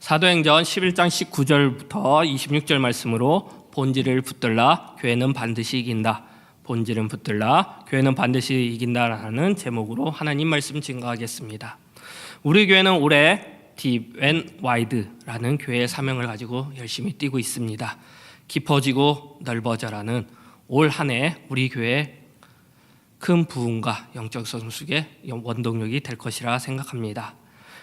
사도행전 11장 19절부터 26절 말씀으로 본질을 붙들라 교회는 반드시 이긴다. 본질은 붙들라 교회는 반드시 이긴다라는 제목으로 하나님 말씀 증거하겠습니다. 우리 교회는 올해 딥 앤 와이드라는 교회의 사명을 가지고 열심히 뛰고 있습니다. 깊어지고 넓어져라는 올 한 해 우리 교회의 큰 부흥과 영적 성숙의 원동력이 될 것이라 생각합니다.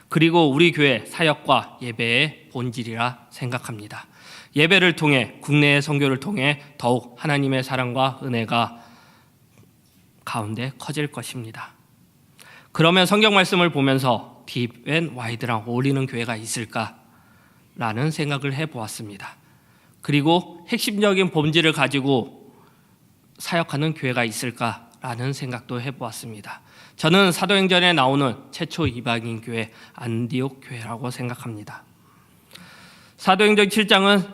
그리고 우리 교회 사역과 예배의 본질이라 생각합니다. 예배를 통해 국내의 선교를 통해 더욱 하나님의 사랑과 은혜가 가운데 커질 것입니다. 그러면 성경 말씀을 보면서 딥 앤 와이드랑 어울리는 교회가 있을까라는 생각을 해보았습니다. 그리고 핵심적인 본질을 가지고 사역하는 교회가 있을까라는 생각도 해보았습니다. 저는 사도행전에 나오는 최초 이방인 교회 안디옥 교회라고 생각합니다. 사도행전 7장은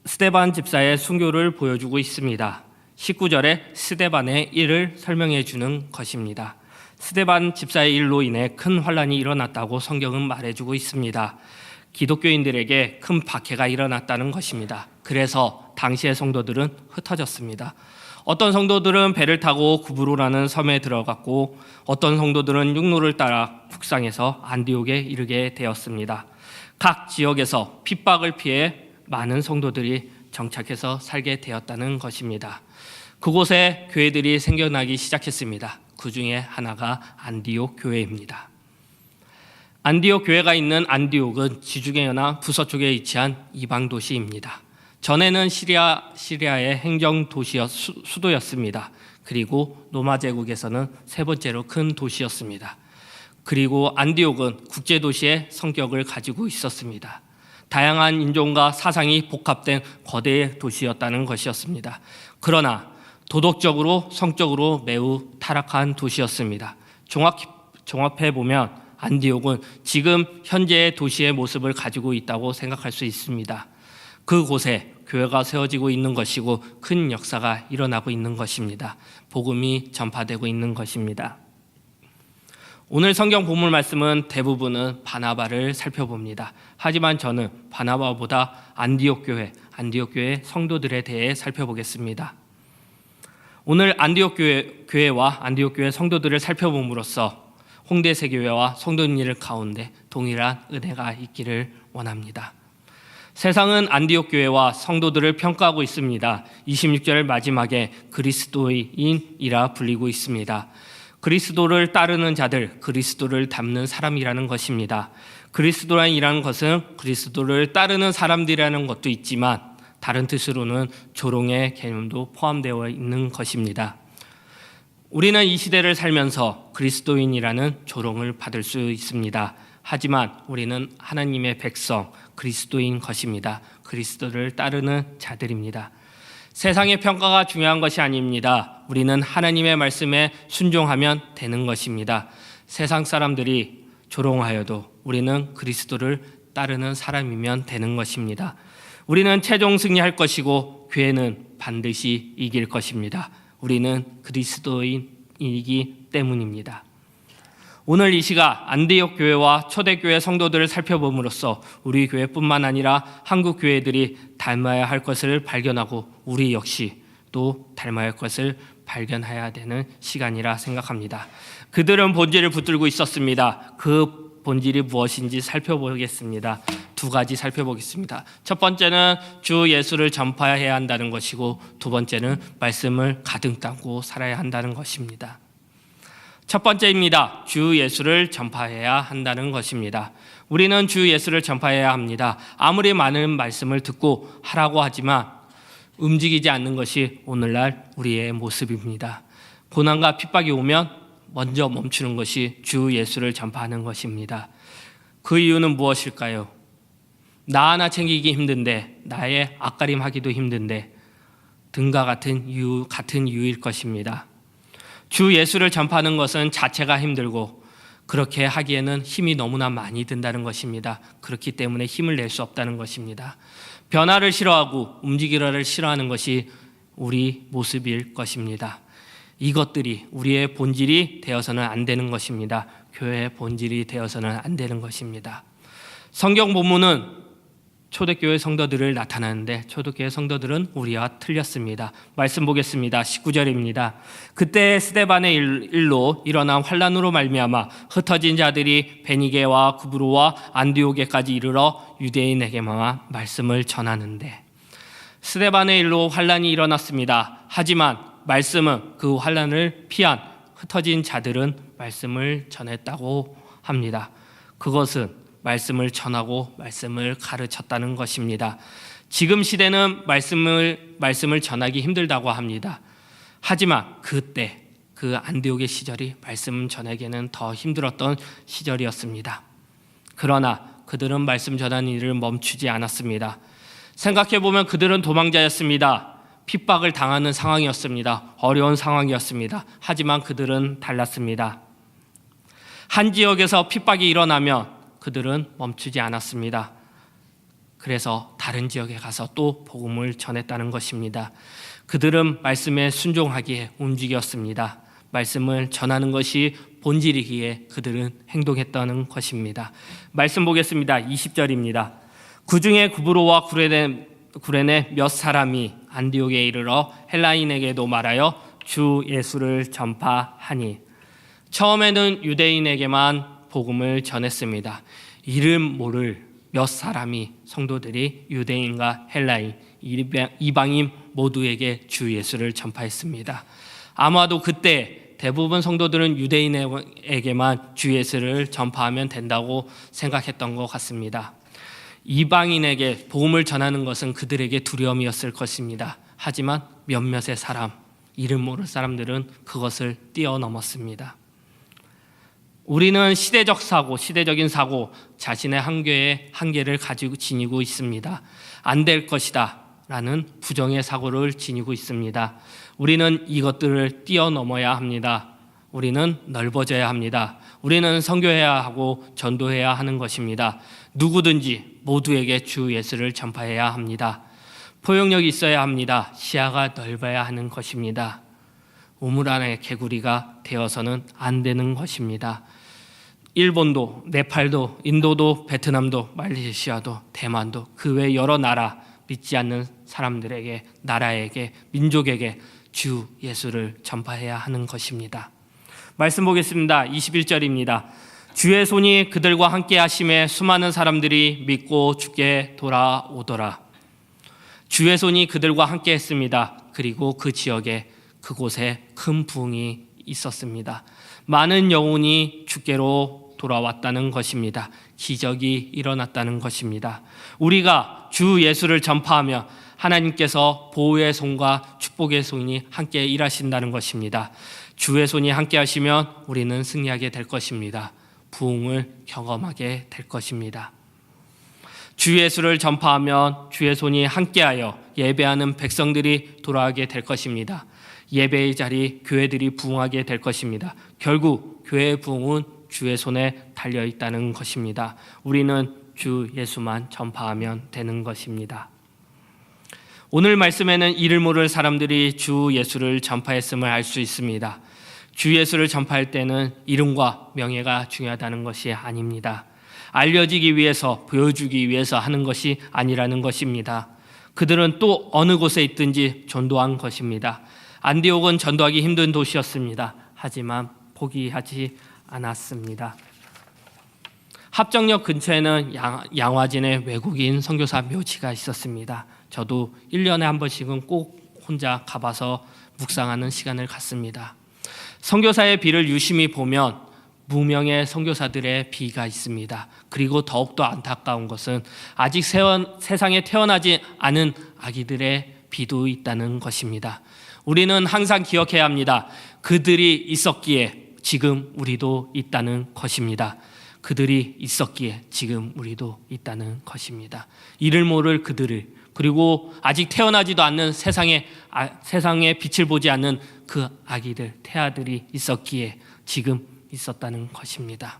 스데반 집사의 순교를 보여주고 있습니다. 19절에 스데반의 일을 설명해 주는 것입니다. 스데반 집사의 일로 인해 큰 환란이 일어났다고 성경은 말해주고 있습니다. 기독교인들에게 큰 박해가 일어났다는 것입니다. 그래서 당시의 성도들은 흩어졌습니다. 어떤 성도들은 배를 타고 구브로라는 섬에 들어갔고 어떤 성도들은 육로를 따라 북상해서 안디옥에 이르게 되었습니다. 각 지역에서 핍박을 피해 많은 성도들이 정착해서 살게 되었다는 것입니다. 그곳에 교회들이 생겨나기 시작했습니다. 그 중에 하나가 안디옥 교회입니다. 안디옥 교회가 있는 안디옥은 지중해 연안 부서쪽에 위치한 이방 도시입니다. 전에는 시리아의 행정 수도였습니다. 그리고 로마 제국에서는 세 번째로 큰 도시였습니다. 그리고 안디옥은 국제도시의 성격을 가지고 있었습니다. 다양한 인종과 사상이 복합된 거대 도시였다는 것이었습니다. 그러나 도덕적으로 성적으로 매우 타락한 도시였습니다. 종합해보면 안디옥은 지금 현재의 도시의 모습을 가지고 있다고 생각할 수 있습니다. 그곳에 교회가 세워지고 있는 것이고 큰 역사가 일어나고 있는 것입니다. 복음이 전파되고 있는 것입니다. 오늘 성경 본문 말씀은 대부분은 바나바를 살펴봅니다. 하지만 저는 바나바보다 안디옥 교회 성도들에 대해 살펴보겠습니다. 오늘 안디옥 교회와 안디옥 교회 성도들을 살펴봄으로써 홍대 세교회와 성도님들 가운데 동일한 은혜가 있기를 원합니다. 세상은 안디옥 교회와 성도들을 평가하고 있습니다. 26절 마지막에 그리스도인이라 불리고 있습니다. 그리스도를 따르는 자들, 그리스도를 닮는 사람이라는 것입니다. 그리스도인이라는 것은 그리스도를 따르는 사람들이라는 것도 있지만 다른 뜻으로는 조롱의 개념도 포함되어 있는 것입니다. 우리는 이 시대를 살면서 그리스도인이라는 조롱을 받을 수 있습니다. 하지만 우리는 하나님의 백성, 그리스도인 것입니다. 그리스도를 따르는 자들입니다. 세상의 평가가 중요한 것이 아닙니다. 우리는 하나님의 말씀에 순종하면 되는 것입니다. 세상 사람들이 조롱하여도 우리는 그리스도를 따르는 사람이면 되는 것입니다. 우리는 최종 승리할 것이고 교회는 반드시 이길 것입니다. 우리는 그리스도인이기 때문입니다. 오늘 이 시간 안디옥 교회와 초대교회 성도들을 살펴봄으로써 우리 교회뿐만 아니라 한국 교회들이 닮아야 할 것을 발견하고 우리 역시 또 닮아야 할 것을 발견해야 되는 시간이라 생각합니다. 그들은 본질을 붙들고 있었습니다. 그 본질이 무엇인지 살펴보겠습니다. 두 가지 살펴보겠습니다. 첫 번째는 주 예수를 전파해야 한다는 것이고 두 번째는 말씀을 가득 담고 살아야 한다는 것입니다. 첫 번째입니다. 주 예수를 전파해야 한다는 것입니다. 우리는 주 예수를 전파해야 합니다. 아무리 많은 말씀을 듣고 하라고 하지만 움직이지 않는 것이 오늘날 우리의 모습입니다. 고난과 핍박이 오면 먼저 멈추는 것이 주 예수를 전파하는 것입니다. 그 이유는 무엇일까요? 나 하나 챙기기 힘든데, 나의 앞가림하기도 힘든데 등과 같은 이유일 것입니다. 주 예수를 전파하는 것은 자체가 힘들고 그렇게 하기에는 힘이 너무나 많이 든다는 것입니다. 그렇기 때문에 힘을 낼 수 없다는 것입니다. 변화를 싫어하고 움직이기를 싫어하는 것이 우리 모습일 것입니다. 이것들이 우리의 본질이 되어서는 안 되는 것입니다. 교회의 본질이 되어서는 안 되는 것입니다. 성경 본문은 초대교회 성도들을 나타나는데 초대교회 성도들은 우리와 틀렸습니다. 말씀 보겠습니다. 19절입니다. 그때 스데반의 일로 일어난 환란으로 말미암아 흩어진 자들이 베니게와 구브로와 안디오게까지 이르러 유대인에게만 말씀을 전하는데, 스데반의 일로 환란이 일어났습니다. 하지만 말씀은 그 환란을 피한 흩어진 자들은 말씀을 전했다고 합니다. 그것은 말씀을 전하고 말씀을 가르쳤다는 것입니다. 지금 시대는 말씀을 전하기 힘들다고 합니다. 하지만 그때 그 안디옥의 시절이 말씀 전하기에는 더 힘들었던 시절이었습니다. 그러나 그들은 말씀 전하는 일을 멈추지 않았습니다. 생각해보면 그들은 도망자였습니다. 핍박을 당하는 상황이었습니다. 어려운 상황이었습니다. 하지만 그들은 달랐습니다. 한 지역에서 핍박이 일어나면 그들은 멈추지 않았습니다. 그래서 다른 지역에 가서 또 복음을 전했다는 것입니다. 그들은 말씀에 순종하기에 움직였습니다. 말씀을 전하는 것이 본질이기에 그들은 행동했다는 것입니다. 말씀 보겠습니다. 20절입니다. 그 중에 구브로와 구레네 몇 사람이 안디옥에 이르러 헬라인에게도 말하여 주 예수를 전파하니, 처음에는 유대인에게만 복음을 전했습니다. 이름 모를 몇 사람이, 성도들이 유대인과 헬라인, 이방인 모두에게 주 예수를 전파했습니다. 아마도 그때 대부분 성도들은 유대인에게만 주 예수를 전파하면 된다고 생각했던 것 같습니다. 이방인에게 복음을 전하는 것은 그들에게 두려움이었을 것입니다. 하지만 몇몇의 사람, 이름 모를 사람들은 그것을 뛰어넘었습니다. 우리는 시대적인 사고, 자신의 한계를 가지고 지니고 있습니다. 안 될 것이다 라는 부정의 사고를 지니고 있습니다. 우리는 이것들을 뛰어넘어야 합니다. 우리는 넓어져야 합니다. 우리는 선교해야 하고 전도해야 하는 것입니다. 누구든지 모두에게 주 예수를 전파해야 합니다. 포용력이 있어야 합니다. 시야가 넓어야 하는 것입니다. 우물 안의 개구리가 되어서는 안 되는 것입니다. 일본도, 네팔도, 인도도, 베트남도, 말레이시아도, 대만도, 그 외 여러 나라, 믿지 않는 사람들에게, 나라에게, 민족에게 주 예수를 전파해야 하는 것입니다. 말씀 보겠습니다. 21절입니다. 주의 손이 그들과 함께 하심에 수많은 사람들이 믿고 주께 돌아오더라. 주의 손이 그들과 함께 했습니다. 그리고 그 지역에, 그곳에 큰 부흥이 있었습니다. 많은 영혼이 주께로 돌아왔다는 것입니다. 기적이 일어났다는 것입니다. 우리가 주 예수를 전파하며 하나님께서 보호의 손과 축복의 손이 함께 일하신다는 것입니다. 주의 손이 함께 하시면 우리는 승리하게 될 것입니다. 부흥을 경험하게 될 것입니다. 주 예수를 전파하면 주의 손이 함께하여 예배하는 백성들이 돌아가게 될 것입니다. 예배의 자리, 교회들이 부흥하게 될 것입니다. 결국 교회의 부흥은 주의 손에 달려있다는 것입니다. 우리는 주 예수만 전파하면 되는 것입니다. 오늘 말씀에는 이를 모를 사람들이 주 예수를 전파했음을 알 수 있습니다. 주 예수를 전파할 때는 이름과 명예가 중요하다는 것이 아닙니다. 알려지기 위해서, 보여주기 위해서 하는 것이 아니라는 것입니다. 그들은 또 어느 곳에 있든지 전도한 것입니다. 안디옥은 전도하기 힘든 도시였습니다. 하지만 포기하지 않았습니다. 합정역 근처에는 양화진의 외국인 선교사 묘지가 있었습니다. 저도 1년에 한 번씩은 꼭 혼자 가봐서 묵상하는 시간을 갖습니다. 선교사의 비를 유심히 보면 무명의 선교사들의 비가 있습니다. 그리고 더욱더 안타까운 것은 아직 세상에 태어나지 않은 아기들의 비도 있다는 것입니다. 우리는 항상 기억해야 합니다. 그들이 있었기에 지금 우리도 있다는 것입니다. 그들이 있었기에 지금 우리도 있다는 것입니다. 이를 모를 그들을, 그리고 아직 태어나지도 않는 세상에 빛을 보지 않는 그 아기들, 태아들이 있었기에 지금 있었다는 것입니다.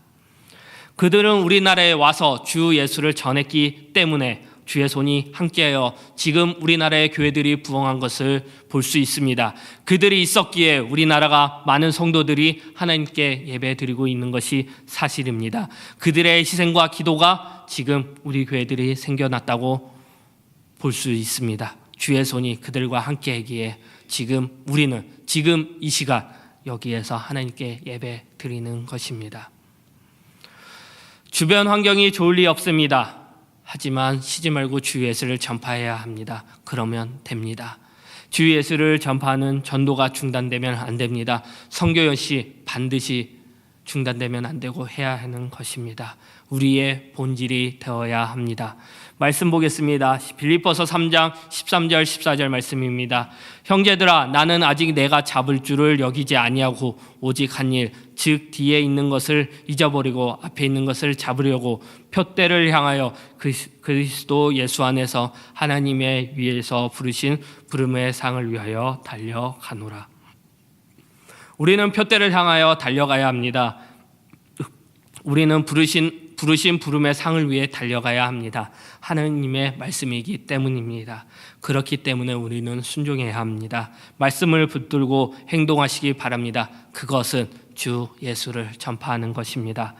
그들은 우리나라에 와서 주 예수를 전했기 때문에 주의 손이 함께하여 지금 우리나라의 교회들이 부흥한 것을 볼 수 있습니다. 그들이 있었기에 우리나라가 많은 성도들이 하나님께 예배드리고 있는 것이 사실입니다. 그들의 희생과 기도가 지금 우리 교회들이 생겨났다고 볼 수 있습니다. 주의 손이 그들과 함께하기에 지금 우리는 지금 이 시간 여기에서 하나님께 예배드리는 것입니다. 주변 환경이 좋을 리 없습니다. 하지만 쉬지 말고 주 예수를 전파해야 합니다. 그러면 됩니다. 주 예수를 전파하는 전도가 중단되면 안 됩니다. 선교 역시 반드시 중단되면 안 되고 해야 하는 것입니다. 우리의 본질이 되어야 합니다. 말씀 보겠습니다. 빌립보서 3장 13절 14절 말씀입니다. 형제들아, 나는 아직 내가 잡을 줄을 여기지 아니하고 오직 한 일, 즉 뒤에 있는 것을 잊어버리고 앞에 있는 것을 잡으려고 표대를 향하여 그리스도 예수 안에서 하나님의 위에서 부르신 부름의 상을 위하여 달려가노라. 우리는 표대를 향하여 달려가야 합니다. 우리는 부르신 부름의 상을 위해 달려가야 합니다. 하나님의 말씀이기 때문입니다. 그렇기 때문에 우리는 순종해야 합니다. 말씀을 붙들고 행동하시기 바랍니다. 그것은 주 예수를 전파하는 것입니다.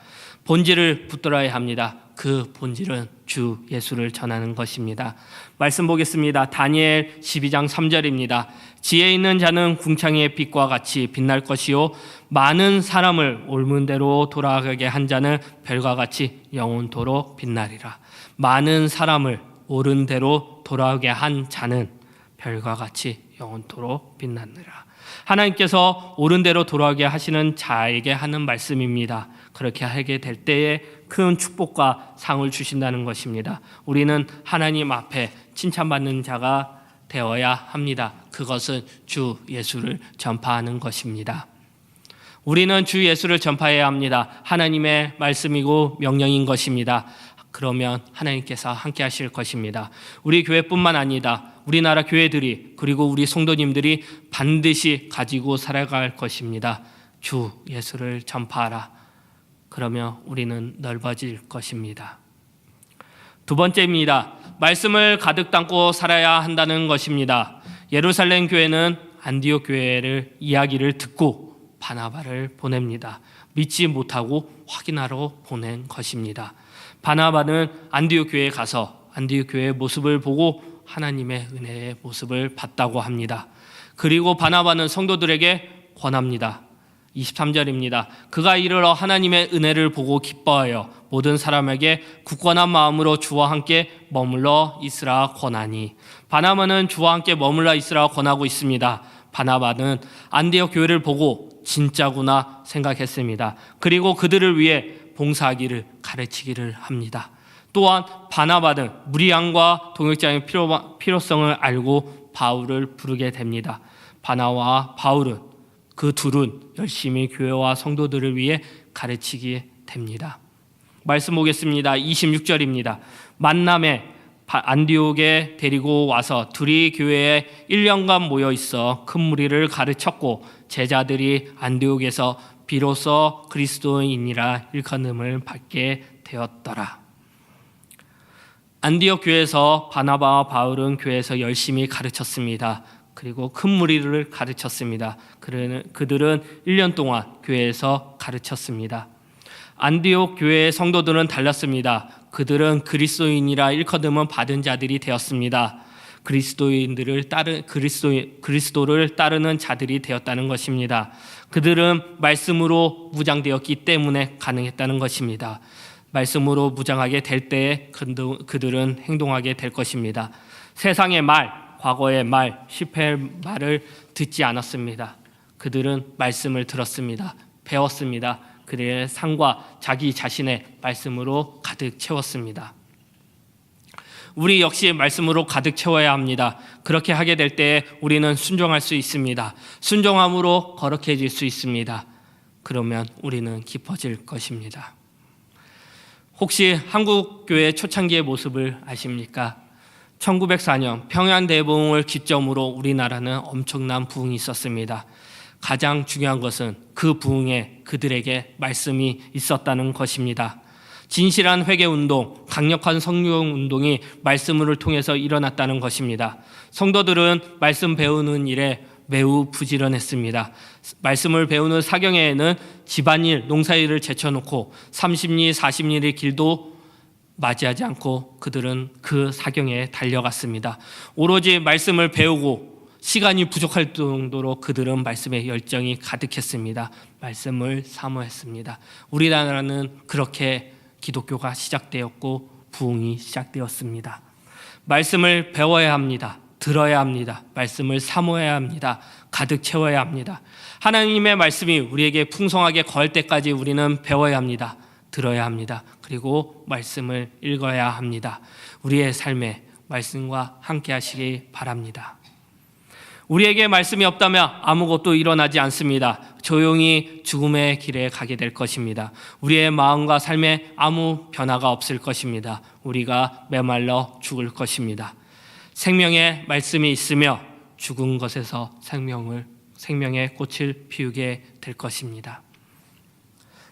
본질을 붙들어야 합니다. 그 본질은 주 예수를 전하는 것입니다. 말씀 보겠습니다. 다니엘 12장 3절입니다. 지혜 있는 자는 궁창의 빛과 같이 빛날 것이요 많은 사람을 옳은 대로 돌아가게 한 자는 별과 같이 영원토록 빛나리라. 많은 사람을 옳은 대로 돌아오게 한 자는 별과 같이 영원토록 빛나느라. 하나님께서 옳은 대로 돌아오게 하시는 자에게 하는 말씀입니다. 그렇게 하게 될 때에 큰 축복과 상을 주신다는 것입니다. 우리는 하나님 앞에 칭찬받는 자가 되어야 합니다. 그것은 주 예수를 전파하는 것입니다. 우리는 주 예수를 전파해야 합니다. 하나님의 말씀이고 명령인 것입니다. 그러면 하나님께서 함께 하실 것입니다. 우리 교회뿐만 아니다. 우리나라 교회들이 그리고 우리 성도님들이 반드시 가지고 살아갈 것입니다. 주 예수를 전파하라. 그러면 우리는 넓어질 것입니다. 두 번째입니다. 말씀을 가득 담고 살아야 한다는 것입니다. 예루살렘 교회는 안디옥 교회를 이야기를 듣고 바나바를 보냅니다. 믿지 못하고 확인하러 보낸 것입니다. 바나바는 안디옥 교회에 가서 안디옥 교회의 모습을 보고 하나님의 은혜의 모습을 봤다고 합니다. 그리고 바나바는 성도들에게 권합니다. 23절입니다. 그가 이르러 하나님의 은혜를 보고 기뻐하여 모든 사람에게 굳건한 마음으로 주와 함께 머물러 있으라 권하니. 바나바는 주와 함께 머물러 있으라 권하고 있습니다. 바나바는 안디옥 교회를 보고 진짜구나 생각했습니다. 그리고 그들을 위해 봉사하기를 가르치기를 합니다. 또한 바나바는 무리양과 동역자의 필요성을 알고 바울을 부르게 됩니다. 바나와 바울은 그 둘은 열심히 교회와 성도들을 위해 가르치게 됩니다. 말씀 보겠습니다. 26절입니다. 만남에 안디옥에 데리고 와서 둘이 교회에 1년간 모여 있어 큰 무리를 가르쳤고 제자들이 안디옥에서 비로소 그리스도인이라 일컬음을 받게 되었더라. 안디옥 교회에서 바나바와 바울은 교회에서 열심히 가르쳤습니다. 그리고 큰 무리를 가르쳤습니다. 그들은 1년 동안 교회에서 가르쳤습니다. 안디옥 교회의 성도들은 달랐습니다. 그들은 그리스도인이라 일컬음은 받은 자들이 되었습니다. 그리스도를 따르는 자들이 되었다는 것입니다. 그들은 말씀으로 무장되었기 때문에 가능했다는 것입니다. 말씀으로 무장하게 될 때에 그들은 행동하게 될 것입니다. 세상의 말, 과거의 말, 실패의 말을 듣지 않았습니다. 그들은 말씀을 들었습니다. 배웠습니다. 그들의 삶과 자기 자신의 말씀으로 가득 채웠습니다. 우리 역시 말씀으로 가득 채워야 합니다. 그렇게 하게 될 때에 우리는 순종할 수 있습니다. 순종함으로 거룩해질 수 있습니다. 그러면 우리는 깊어질 것입니다. 혹시 한국교회 초창기의 모습을 아십니까? 1904년 평양대부흥을 기점으로 우리나라는 엄청난 부흥이 있었습니다. 가장 중요한 것은 그 부흥에 그들에게 말씀이 있었다는 것입니다. 진실한 회개 운동, 강력한 성령 운동이 말씀을 통해서 일어났다는 것입니다. 성도들은 말씀 배우는 일에 매우 부지런했습니다. 말씀을 배우는 사경회에는 집안일, 농사일을 제쳐놓고 30리, 40리의 길도 맞이하지 않고 그들은 그 사경회에 달려갔습니다. 오로지 말씀을 배우고 시간이 부족할 정도로 그들은 말씀에 열정이 가득했습니다. 말씀을 사모했습니다. 우리나라는 그렇게 기독교가 시작되었고 부흥이 시작되었습니다. 말씀을 배워야 합니다. 들어야 합니다. 말씀을 사모해야 합니다. 가득 채워야 합니다. 하나님의 말씀이 우리에게 풍성하게 거할 때까지 우리는 배워야 합니다. 들어야 합니다. 그리고 말씀을 읽어야 합니다. 우리의 삶에 말씀과 함께 하시기 바랍니다. 우리에게 말씀이 없다면 아무것도 일어나지 않습니다. 조용히 죽음의 길에 가게 될 것입니다. 우리의 마음과 삶에 아무 변화가 없을 것입니다. 우리가 메말라 죽을 것입니다. 생명의 말씀이 있으며 죽은 것에서 생명의 꽃을 피우게 될 것입니다.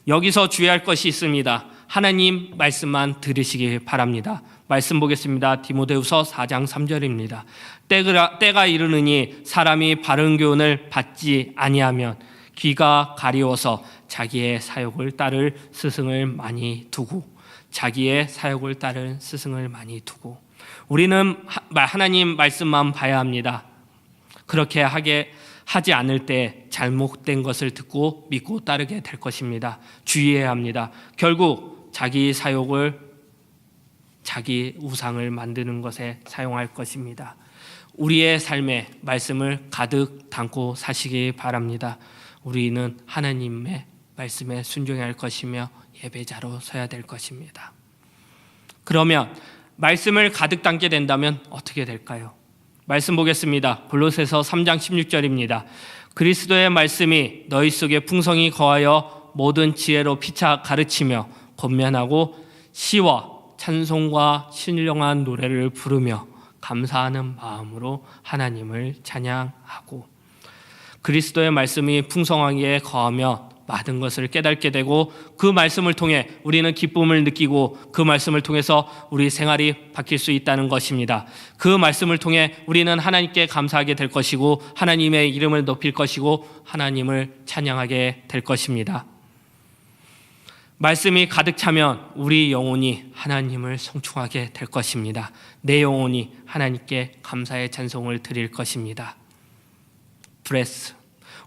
여기서 주의할 것이 있습니다. 하나님 말씀만 들으시기 바랍니다. 말씀 보겠습니다. 디모데후서 4장 3절입니다. 때가 이르느니 사람이 바른 교훈을 받지 아니하면 귀가 가리워서 자기의 사욕을 따를 스승을 많이 두고 우리는 하나님 말씀만 봐야 합니다. 그렇게 하지 않을 때 잘못된 것을 듣고 믿고 따르게 될 것입니다. 주의해야 합니다. 결국 자기 사욕을 자기 우상을 만드는 것에 사용할 것입니다. 우리의 삶에 말씀을 가득 담고 사시기 바랍니다. 우리는 하나님의 말씀에 순종해야 할 것이며 예배자로 서야 될 것입니다. 그러면 말씀을 가득 담게 된다면 어떻게 될까요? 말씀 보겠습니다. 골로새서 3장 16절입니다. 그리스도의 말씀이 너희 속에 풍성히 거하여 모든 지혜로 피차 가르치며 권면하고 시와 찬송과 신령한 노래를 부르며 감사하는 마음으로 하나님을 찬양하고, 그리스도의 말씀이 풍성하게 거하며 많은 것을 깨닫게 되고 그 말씀을 통해 우리는 기쁨을 느끼고 그 말씀을 통해서 우리 생활이 바뀔 수 있다는 것입니다. 그 말씀을 통해 우리는 하나님께 감사하게 될 것이고 하나님의 이름을 높일 것이고 하나님을 찬양하게 될 것입니다. 말씀이 가득 차면 우리 영혼이 하나님을 송축하게 될 것입니다. 내 영혼이 하나님께 감사의 찬송을 드릴 것입니다. 브레스,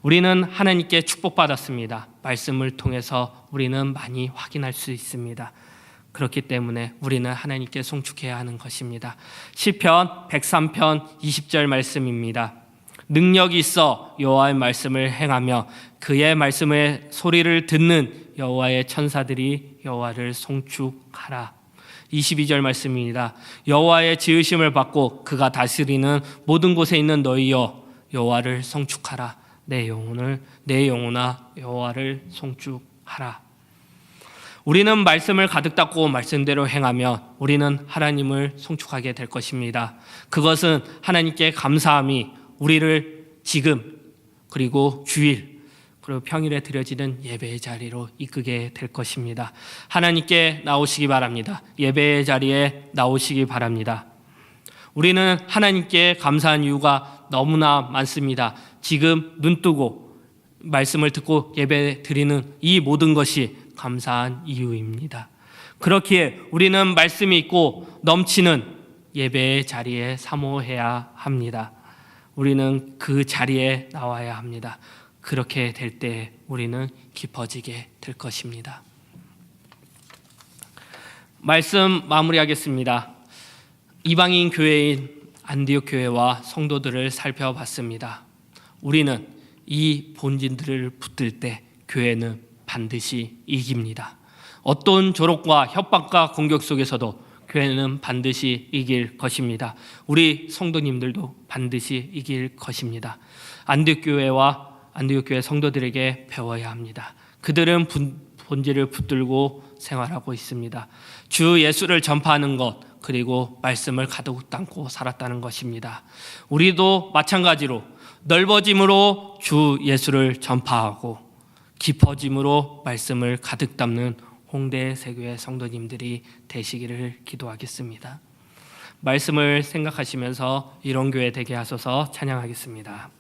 우리는 하나님께 축복받았습니다. 말씀을 통해서 우리는 많이 확인할 수 있습니다. 그렇기 때문에 우리는 하나님께 송축해야 하는 것입니다. 시편 103편 20절 말씀입니다. 능력이 있어 여호와의 말씀을 행하며 그의 말씀의 소리를 듣는 여호와의 천사들이 여호와를 송축하라. 22절 말씀입니다. 여호와의 지으심을 받고 그가 다스리는 모든 곳에 있는 너희여 여호와를 송축하라. 내 영혼아 여호와를 송축하라. 우리는 말씀을 가득 담고 말씀대로 행하면 우리는 하나님을 송축하게 될 것입니다. 그것은 하나님께 감사함이 우리를 지금 그리고 주일 그리고 평일에 드려지는 예배의 자리로 이끄게 될 것입니다. 하나님께 나오시기 바랍니다. 예배의 자리에 나오시기 바랍니다. 우리는 하나님께 감사한 이유가 너무나 많습니다. 지금 눈 뜨고 말씀을 듣고 예배 드리는 이 모든 것이 감사한 이유입니다. 그렇기에 우리는 말씀이 있고 넘치는 예배의 자리에 사모해야 합니다. 우리는 그 자리에 나와야 합니다. 그렇게 될 때 우리는 깊어지게 될 것입니다. 말씀 마무리하겠습니다. 이방인 교회인 안디옥 교회와 성도들을 살펴봤습니다. 우리는 이 본질들을 붙들 때 교회는 반드시 이깁니다. 어떤 조롱과 협박과 공격 속에서도 교회는 반드시 이길 것입니다. 우리 성도님들도 반드시 이길 것입니다. 안디옥 교회 성도들에게 배워야 합니다. 그들은 본질을 붙들고 생활하고 있습니다. 주 예수를 전파하는 것, 그리고 말씀을 가득 담고 살았다는 것입니다. 우리도 마찬가지로 넓어짐으로 주 예수를 전파하고 깊어짐으로 말씀을 가득 담는 홍대 세교회 성도님들이 되시기를 기도하겠습니다. 말씀을 생각하시면서 이런 교회 되게 하소서 찬양하겠습니다.